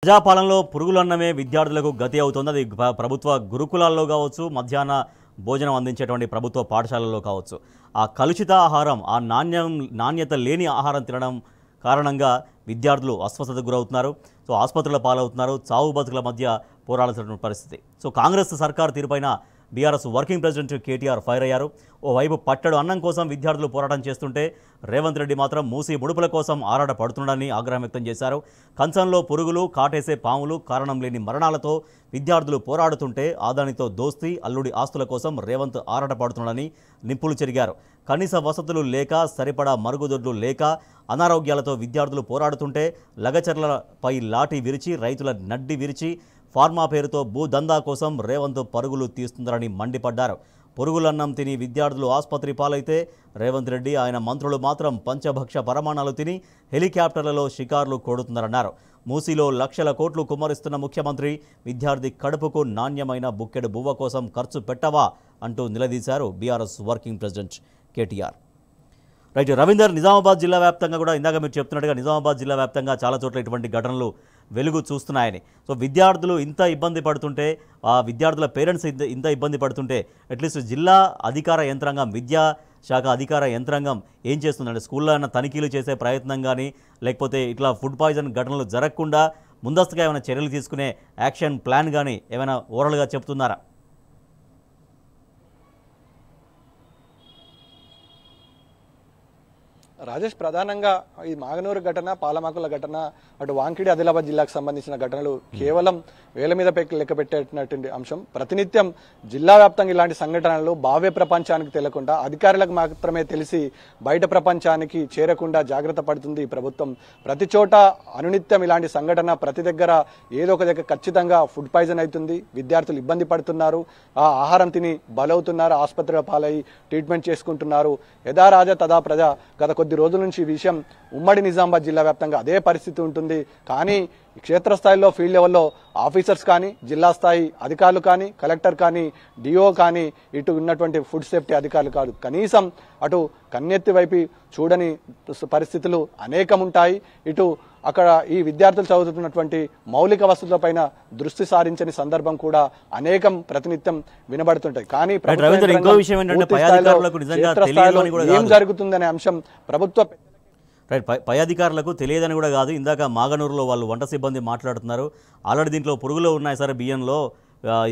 ప్రజాపాలనలో పురుగులన్నమే విద్యార్థులకు గతి అవుతుంది. అది ప్రభుత్వ గురుకులాల్లో కావచ్చు, మధ్యాహ్న భోజనం అందించేటువంటి ప్రభుత్వ పాఠశాలల్లో కావచ్చు. ఆ కలుషిత ఆహారం, ఆ నాణ్యత లేని ఆహారం తినడం కారణంగా విద్యార్థులు అస్వస్థతకు గురవుతున్నారు. సో ఆసుపత్రుల పాలవుతున్నారు. చావు బతుకుల మధ్య పోరాడాల్సిన పరిస్థితి. సో కాంగ్రెస్ సర్కార్ తీరుపైన BRS working president KTR fire అయ్యారు. ఓవైపు పట్టడు అన్నం కోసం విద్యార్థులు పోరాటం చేస్తుంటే రేవంత్ రెడ్డి మాత్రం మూసి ముడుపుల కోసం ఆరాట పడుతున్నాడని ఆగ్రహం వ్యక్తం చేశారు. కంచంలో పురుగులు, కాటేసే పాములు, కారణం లేని మరణాలతో విద్యార్థులు పోరాడుతుంటే ఆదానితో దోస్తీ, అల్లుడి ఆస్తుల కోసం రేవంత్ ఆరాట పడుతున్నాడని నిప్పులు చెరిగారు. కనీస వసతులు లేక, సరిపడా మరుగుదొడ్లు లేక అనారోగ్యాలతో విద్యార్థులు పోరాడుతుంటే లగచర్లపై లాఠీ విరిచి, రైతుల నడ్డి విరిచి ఫార్మా పేరుతో భూదందా కోసం రేవంత్ పరుగులు తీస్తున్నారని మండిపడ్డారు. పురుగులన్నం తిని విద్యార్థులు ఆసుపత్రి పాలైతే రేవంత్ రెడ్డి, ఆయన మంత్రులు మాత్రం పంచభక్ష పరమాణాలు తిని హెలికాప్టర్లలో షికార్లు కొడుతున్నారన్నారు. మూసీలో లక్షల కోట్లు కుమ్మరిస్తున్న ముఖ్యమంత్రి విద్యార్థి కడుపుకు నాణ్యమైన బుక్కెడు బువ్వ కోసం ఖర్చు పెట్టవా అంటూ నిలదీశారు BRS working president KTR. Right Ravinder, Nizamabad జిల్లా వ్యాప్తంగా కూడా ఇందాక మీరు చెప్తున్నట్టుగా నిజామాబాద్ జిల్లా వ్యాప్తంగా చాలా చోట్ల ఇటువంటి ఘటనలు వెలుగు చూస్తున్నాయని. సో విద్యార్థులు ఇంత ఇబ్బంది పడుతుంటే, ఆ విద్యార్థుల పేరెంట్స్ ఇంత ఇబ్బంది పడుతుంటే అట్లీస్ట్ జిల్లా అధికార యంత్రాంగం, విద్యాశాఖ అధికార యంత్రాంగం ఏం చేస్తుందంటే స్కూల్లో ఏమైనా తనిఖీలు చేసే ప్రయత్నం కానీ, లేకపోతే ఇట్లా ఫుడ్ పాయిజన్ ఘటనలు జరగకుండా ముందస్తుగా ఏమైనా చర్యలు తీసుకునే యాక్షన్ ప్లాన్ కానీ ఏమైనా ఓవరాల్గా చెప్తున్నారా? రాజేష్, ప్రధానంగా ఈ మాగనూరు ఘటన, పాలమాకుల ఘటన, అటు వాంకిడి ఆదిలాబాద్ జిల్లాకు సంబంధించిన ఘటనలు కేవలం వేల మీద లెక్క పెట్టేటువంటి అంశం. ప్రతినిత్యం జిల్లా వ్యాప్తంగా ఇలాంటి సంఘటనలు భావ్య ప్రపంచానికి తెలియకుండా, అధికారులకు మాత్రమే తెలిసి బయట ప్రపంచానికి చేరకుండా జాగ్రత్త పడుతుంది ఈ ప్రభుత్వం. ప్రతి చోట అనునిత్యం ఇలాంటి సంఘటన, ప్రతి దగ్గర ఏదో ఒక దగ్గర ఖచ్చితంగా ఫుడ్ పాయిజన్ అవుతుంది. విద్యార్థులు ఇబ్బంది పడుతున్నారు, ఆ ఆహారం తిని బలవుతున్నారు, ఆసుపత్రుల పాలై ట్రీట్మెంట్ చేసుకుంటున్నారు. యథా రాజా తదా ప్రజ. గత కొద్ది రోజుల నుంచి ఈ విషయం ఉమ్మడి నిజామాబాద్ జిల్లా వ్యాప్తంగా అదే పరిస్థితి ఉంటుంది. కానీ క్షేత్రస్థాయిలో, ఫీల్డ్ లెవెల్లో ఆఫీసర్స్ కానీ, జిల్లా స్థాయి అధికారులు కానీ, కలెక్టర్ కానీ, డిఓ కానీ, ఇటు ఉన్నటువంటి ఫుడ్ సేఫ్టీ అధికారులు కాదు, కనీసం అటు కన్నెత్తి వైపు చూడని పరిస్థితులు అనేకం ఉంటాయి. ఇటు అక్కడ ఈ విద్యార్థులు చదువుతున్నటువంటి మౌలిక వసతులపైన దృష్టి సారించని సందర్భం కూడా అనేకం ప్రతినిత్యం వినబడుతుంటాయి. కానీ ఏం జరుగుతుందనే అంశం ప్రభుత్వ పై అధికారులకు తెలియదని కూడా కాదు. ఇందాక మాగనూరులో వాళ్ళు వంట సిబ్బంది మాట్లాడుతున్నారు. ఆల్రెడీ దీంట్లో పురుగులు ఉన్నాయి సార్ బియ్యంలో,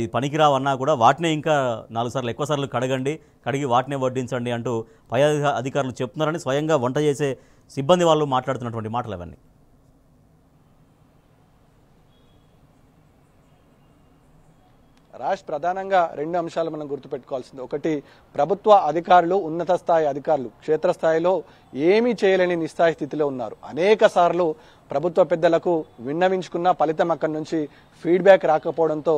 ఈ పనికిరావన్నా కూడా వాటినే ఇంకా 4 సార్లు ఎక్కువ సార్లు కడిగి వాటినే వడ్డించండి అంటూ పై అధికారులు చెప్తున్నారని స్వయంగా వంట చేసే సిబ్బంది వాళ్ళు మాట్లాడుతున్నటువంటి మాటలు అవన్నీ. ప్రధానంగా 2 అంశాలు మనం గుర్తుపెట్టుకోవాల్సింది. ఒకటి, ప్రభుత్వ అధికారులు, ఉన్నత స్థాయి అధికారులు క్షేత్రస్థాయిలో ఏమీ చేయలేని నిస్స్థాయి స్థితిలో ఉన్నారు. అనేక సార్లు ప్రభుత్వ పెద్దలకు విన్నవించుకున్న ఫలితం అక్కడి నుంచి ఫీడ్బ్యాక్ రాకపోవడంతో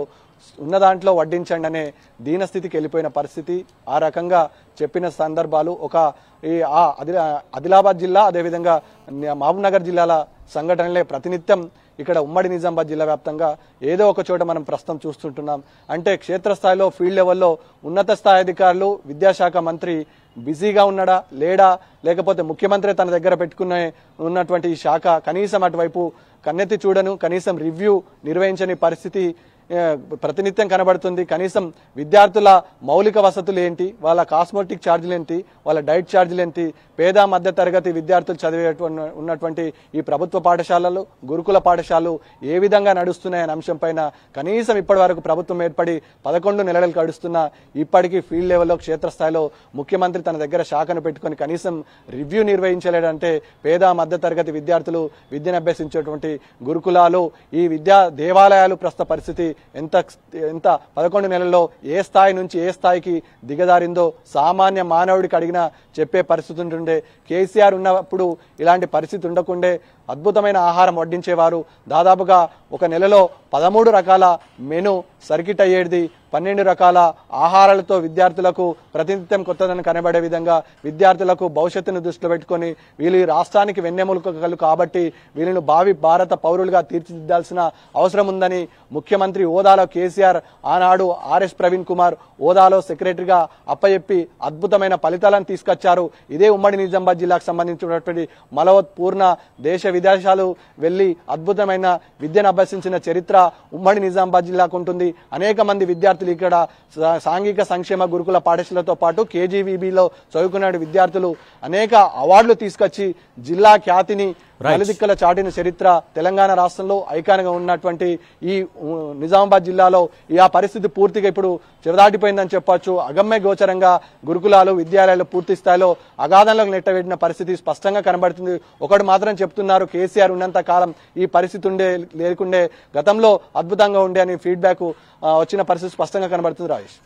ఉన్న దాంట్లో వడ్డించండి అనే దీనస్థితికి వెళ్ళిపోయిన పరిస్థితి. ఆ రకంగా చెప్పిన సందర్భాలు ఆదిలాబాద్ జిల్లా, అదేవిధంగా మహబూబ్నగర్ జిల్లాల సంఘటనలే ప్రతినిత్యం ఇక్కడ ఉమ్మడి నిజామాబాద్ జిల్లా వ్యాప్తంగా ఏదో ఒక చోట మనం ప్రస్తుతం చూస్తుంటున్నాం. అంటే క్షేత్రస్థాయిలో, ఫీల్డ్ లెవెల్లో ఉన్నత స్థాయి అధికారులు, విద్యాశాఖ మంత్రి బిజీగా ఉన్నాడా లేడా, లేకపోతే ముఖ్యమంత్రి తన దగ్గర ఉన్నటువంటి ఈ శాఖ కనీసం అటువైపు కన్నెత్తి చూడను, కనీసం రివ్యూ నిర్వహించని పరిస్థితి ప్రతినిత్యం కనబడుతుంది. కనీసం విద్యార్థుల మౌలిక వసతులు ఏంటి, వాళ్ళ కాస్మెటిక్ ఛార్జీలు ఏంటి, వాళ్ళ డైట్ ఛార్జీలు ఏంటి, పేద మధ్య తరగతి విద్యార్థులు చదివే ఉన్నటువంటి ఈ ప్రభుత్వ పాఠశాలలు, గురుకుల పాఠశాలలు ఏ విధంగా నడుస్తున్నాయనే అంశం పైన కనీసం ఇప్పటి వరకు ప్రభుత్వం ఏర్పడి 11 నెలలు గడుస్తున్నా ఇప్పటికీ ఫీల్డ్ లెవెల్లో, క్షేత్రస్థాయిలో ముఖ్యమంత్రి తన దగ్గర శాఖను పెట్టుకుని కనీసం రివ్యూ నిర్వహించలేడంటే పేద మధ్య తరగతి విద్యార్థులు విద్యను అభ్యసించేటువంటి గురుకులాలు, ఈ విద్యా దేవాలయాలు ప్రస్తుత పరిస్థితి ఎంత 11 నెలల్లో ఏ స్థాయి నుంచి ఏ స్థాయికి దిగదారిందో సామాన్య మానవుడికి అడిగినా చెప్పే పరిస్థితి ఉంటుండే. కేసీఆర్ ఉన్నప్పుడు ఇలాంటి పరిస్థితి ఉండకుండే. అద్భుతమైన ఆహారం వడ్డించేవారు. దాదాపుగా ఒక నెలలో 13 రకాల మెను సర్కిట్ అయ్యేది. 12 రకాల ఆహారాలతో విద్యార్థులకు ప్రతినిత్యం కొత్తదనం కనబడే విధంగా విద్యార్థులకు భవిష్యత్తును దృష్టిలో పెట్టుకొని వీళ్ళు ఈ రాష్ట్రానికి వెన్నెముకలు కాబట్టి వీళ్ళను భావి భారత పౌరులుగా తీర్చిదిద్దాల్సిన అవసరం ఉందని ముఖ్యమంత్రి హోదాలో కేసీఆర్ ఆనాడు ఆర్ఎస్ ప్రవీణ్ కుమార్ హోదాలో సెక్రటరీగా అప్పచెప్పి అద్భుతమైన ఫలితాలను తీసుకొచ్చారు. ఇదే ఉమ్మడి నిజామాబాద్ జిల్లాకు సంబంధించినటువంటి మలవత్ పూర్ణ దేశ విదేశాలు వెళ్లి అద్భుతమైన విద్యను అభ్యసించిన చరిత్ర ఉమ్మడి నిజామాబాద్ జిల్లాకు ఉంటుంది. అనేక మంది విద్యార్థులు ఇక్కడ సాంఘిక సంక్షేమ గురుకుల పాఠశాలతో పాటు కేజీవీబీలో చదువుకున్న విద్యార్థులు అనేక అవార్డులు తీసుకొచ్చి జిల్లా ఖ్యాతిని నలుదిక్కల చాటిన చరిత్ర తెలంగాణ రాష్ట్రంలో ఐకాన్గా ఉన్నటువంటి ఈ నిజామాబాద్ జిల్లాలో ఆ పరిస్థితి పూర్తిగా ఇప్పుడు చిరదాటిపోయిందని చెప్పొచ్చు. అగమ్య గోచరంగా గురుకులాలు విద్యాలయాలు పూర్తి స్థాయిలో అగాధంలోకి నెట్టవేసిన పరిస్థితి స్పష్టంగా కనబడుతుంది. ఒకటి మాత్రం చెప్తున్నారు, కేసీఆర్ ఉన్నంత కాలం ఈ పరిస్థితి లేకుండే, గతంలో అద్భుతంగా ఉండే అని ఫీడ్బ్యాక్ వచ్చిన పరిస్థితి స్పష్టంగా కనబడుతుంది. రాజేష్.